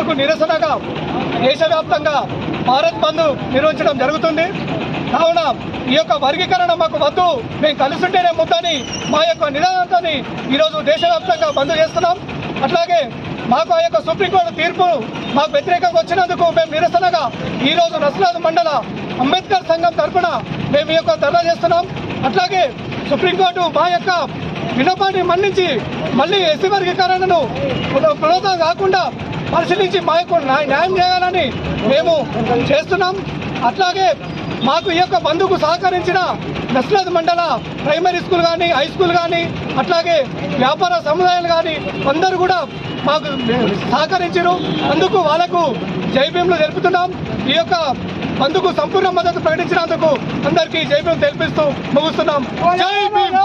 అందుకు నిరసనగా దేశవ్యాప్తంగా భారత్ బంద్ నిర్వహించడం జరుగుతుంది. కావున ఈ యొక్క వర్గీకరణ మాకు వద్దు, మేము కలిసింటేనే ముద్దని మా యొక్క నినాదంతో ఈరోజు దేశవ్యాప్తంగా బంద్ చేస్తున్నాం. అట్లాగే మాకు ఆ యొక్క సుప్రీంకోర్టు తీర్పు మాకు వ్యతిరేకంగా వచ్చినందుకు మేము నిరసనగా ఈరోజు నస్లాద్ మండల అంబేద్కర్ సంఘం తరఫున మేము ఈ యొక్క ధర్నా చేస్తున్నాం. అట్లాగే సుప్రీంకోర్టు మా యొక్క విన్నపాన్ని మన్నించి మళ్ళీ ఎస్సీ వర్గీకరణను పునరుద్ధరణ కాకుండా పరిశీలించి మా యొక్క న్యాయం చేయాలని మేము చేస్తున్నాం. అట్లాగే మాకు ఈ యొక్క బంధుకు సహకరించిన నస్లాద్ మండల ప్రైమరీ స్కూల్ కానీ హై స్కూల్ కానీ అట్లాగే వ్యాపార సముదాయాలు కానీ అందరూ కూడా మాకు సహకరించారు. అందుకు వాళ్ళకు జై భీమ్లు తెలుపుతున్నాం. ఈ యొక్క బంధుకు సంపూర్ణ మద్దతు ప్రకటించినందుకు అందరికీ జై భీమ్ తెలిపిస్తూ ముగిస్తున్నాం. జై భీమ్.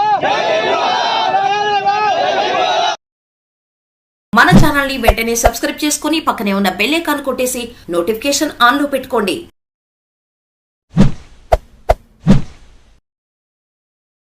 మన ఛానల్ ని వెంటనే సబ్స్క్రైబ్ చేసుకుని పక్కనే ఉన్న బెల్ ఐకాన్ కొట్టేసి నోటిఫికేషన్ ఆన్ లో పెట్టుకోండి.